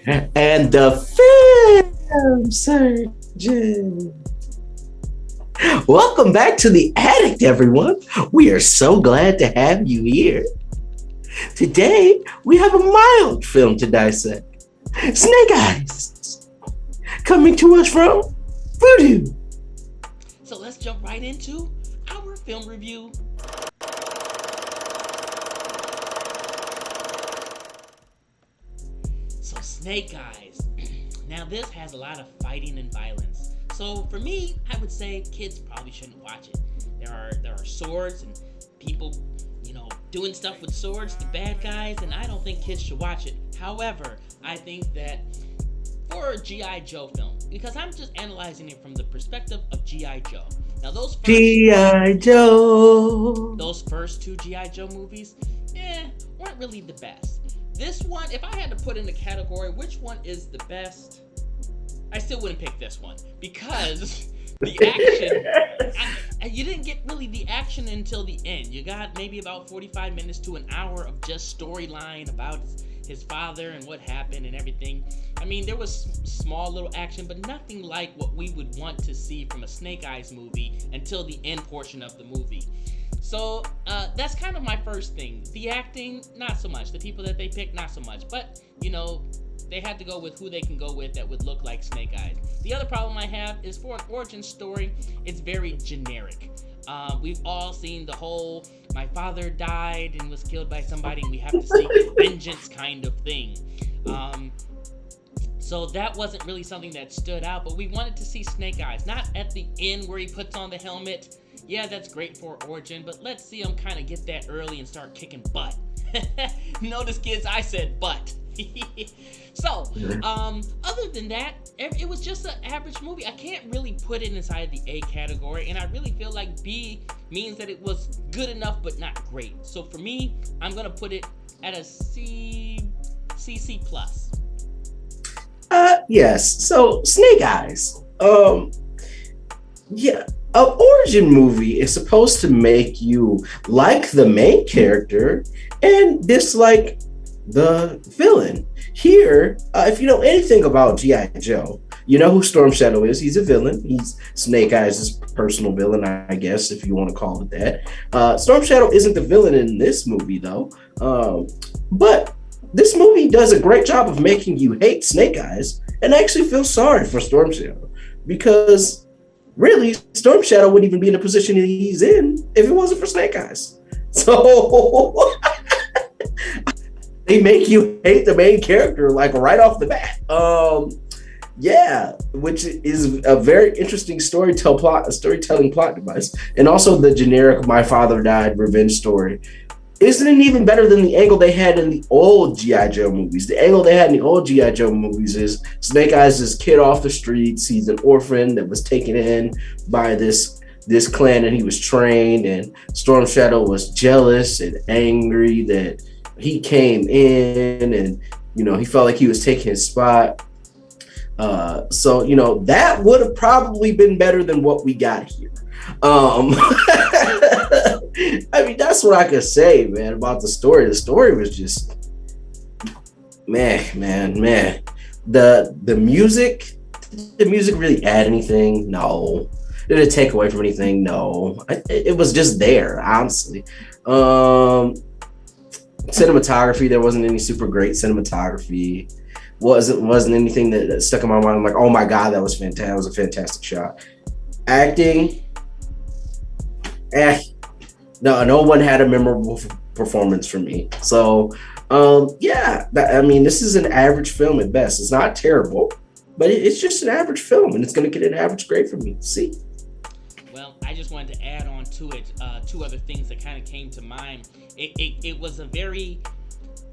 and the film surgeon. Welcome back to The Addict, everyone. We are so glad to have you here. Today, we have a mild film to dissect. Snake Eyes, coming to us from Voodoo. So let's jump right into our film review. So Snake Eyes. Now this has a lot of fighting and violence. So for me, I would say kids probably shouldn't watch it. There are swords and people, doing stuff with swords, the bad guys, and I don't think kids should watch it. However, I think that for a G.I. Joe film, because I'm just analyzing it from the perspective of G.I. Joe. Now G.I. Joe. Those first two G.I. Joe movies, weren't really the best. This one, if I had to put in a category, which one is the best? I still wouldn't pick this one because the action, you didn't get really the action until the end. You got maybe about 45 minutes to an hour of just storyline about his father and what happened and everything. I mean, there was small little action, but nothing like what we would want to see from a Snake Eyes movie until the end portion of the movie. So that's kind of my first thing. The acting, not so much. The people that they picked, not so much. But, they had to go with who they can go with that would look like Snake Eyes. The other problem I have is for an origin story, it's very generic. We've all seen the whole, my father died and was killed by somebody and we have to seek vengeance kind of thing. So that wasn't really something that stood out, but we wanted to see Snake Eyes. Not at the end where he puts on the helmet. Yeah, that's great for origin, but let's see him kind of get that early and start kicking butt. Notice, kids, I said butt. So, other than that, it was just an average movie. I can't really put it inside the A category, and I really feel like B means that it was good enough but not great. So for me, I'm gonna put it at a C plus. Yes. So Snake Eyes. Yeah. An origin movie is supposed to make you like the main character and dislike the villain. Here, if you know anything about G.I. Joe, you know who Storm Shadow is. He's a villain. He's Snake Eyes' personal villain, I guess, if you want to call it that. Storm Shadow isn't the villain in this movie, though. But this movie does a great job of making you hate Snake Eyes and actually feel sorry for Storm Shadow. Because, really, Storm Shadow wouldn't even be in the position that he's in if it wasn't for Snake Eyes. So... they make you hate the main character like right off the bat. Which is a very interesting storytelling plot device. And also the generic my father died revenge story. Isn't it even better than the angle they had in the old G.I. Joe movies? The angle they had in the old G.I. Joe movies is Snake Eyes is this kid off the streets. He's an orphan that was taken in by this clan and he was trained, and Storm Shadow was jealous and angry that he came in and, he felt like he was taking his spot. So, that would have probably been better than what we got here. I mean, that's what I could say, man, about the story. The story was just, man. The music really add anything? No. Did it take away from anything? No. It was just there, honestly. Cinematography, there wasn't any super great cinematography. Wasn't anything that stuck in my mind. I'm like, oh my god, that was fantastic. That was a fantastic shot. Acting, no one had a memorable performance for me. So, this is an average film at best. It's not terrible, but it's just an average film, and it's going to get an average grade from me. See. Well, I just wanted to add on to it two other things that kind of came to mind. It was a very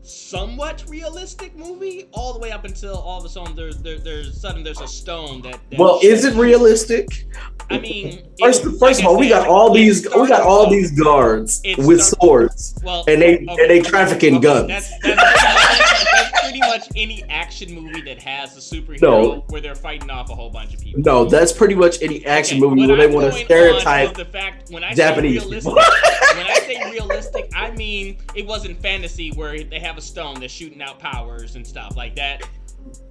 somewhat realistic movie all the way up until all of a sudden there's a stone that well, is it realistic? I mean, first of all, we got all these guards with swords, and they trafficking guns. That's pretty much any action movie that has a superhero where they're fighting off a whole bunch of people. No, that's pretty much any action movie where they want to stereotype the fact when I Japanese say realistic, people. when I say realistic, I mean it wasn't fantasy where they have a stone that's shooting out powers and stuff like that.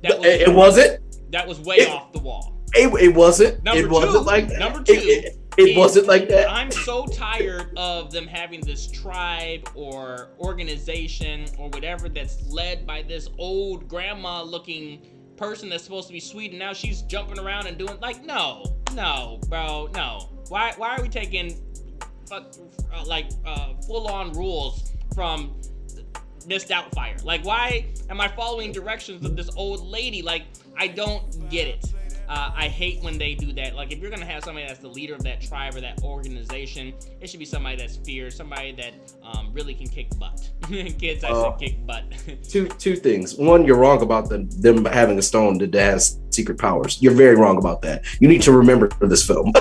That was It wasn't. That was way off the wall. It wasn't. Number It wasn't two, like that. number two, It wasn't like that. I'm so tired of them having this tribe or organization or whatever that's led by this old grandma looking person that's supposed to be sweet, and now she's jumping around and doing like, no, bro, no. Why are we taking full on rules from Miss Doubtfire? Like, why am I following directions of this old lady? Like, I don't get it. I hate when they do that. Like, if you're gonna have somebody that's the leader of that tribe or that organization, it should be somebody that's fierce, somebody that really can kick butt. Kids, I said kick butt. two things. One, you're wrong about them having a stone that has secret powers. You're very wrong about that. You need to remember this film.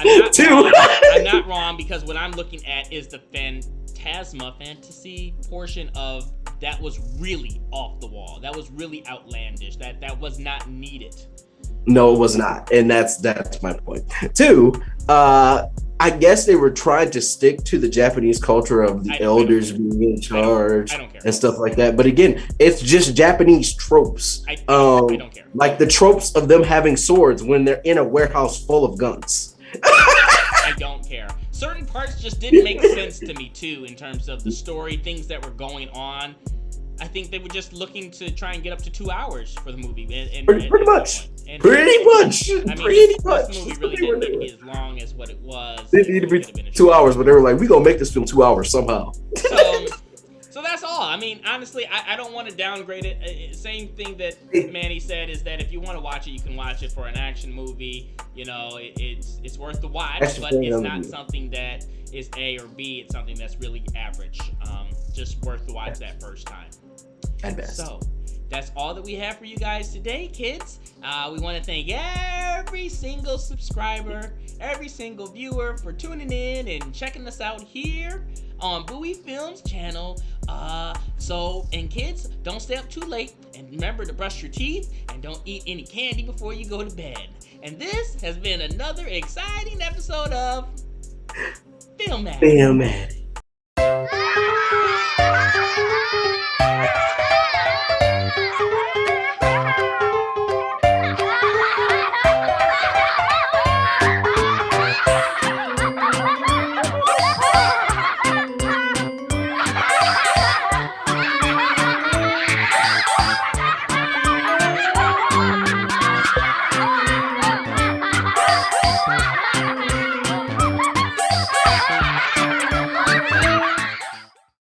I'm not wrong, because what I'm looking at is the fantasy portion of that was really off the wall. That was really outlandish. That was not needed. No, it was not, and that's my point. Two, I guess they were trying to stick to the Japanese culture of the elders being in charge and stuff like that. But again, it's just Japanese tropes. I don't care. Like the tropes of them having swords when they're in a warehouse full of guns. I don't care. Certain parts just didn't make sense to me too, in terms of the story, things that were going on. I think they were just looking to try and get up to 2 hours for the movie. Pretty much. I mean, This movie really didn't need to be as long as what it was. It needed to be 2 hours, but they were like, we're going to make this film 2 hours somehow. So that's all. I mean, honestly, I don't want to downgrade it. Same thing that Manny said is that if you want to watch it, you can watch it for an action movie. You know, it's worth the watch, but it's not something that is A or B. It's something that's really average. Just worth the watch that first time. At best. So that's all that we have for you guys today, kids. We want to thank every single subscriber, every single viewer for tuning in and checking us out here on Bowie Films channel. And kids, don't stay up too late, and remember to brush your teeth and don't eat any candy before you go to bed. And this has been another exciting episode of Filmatic.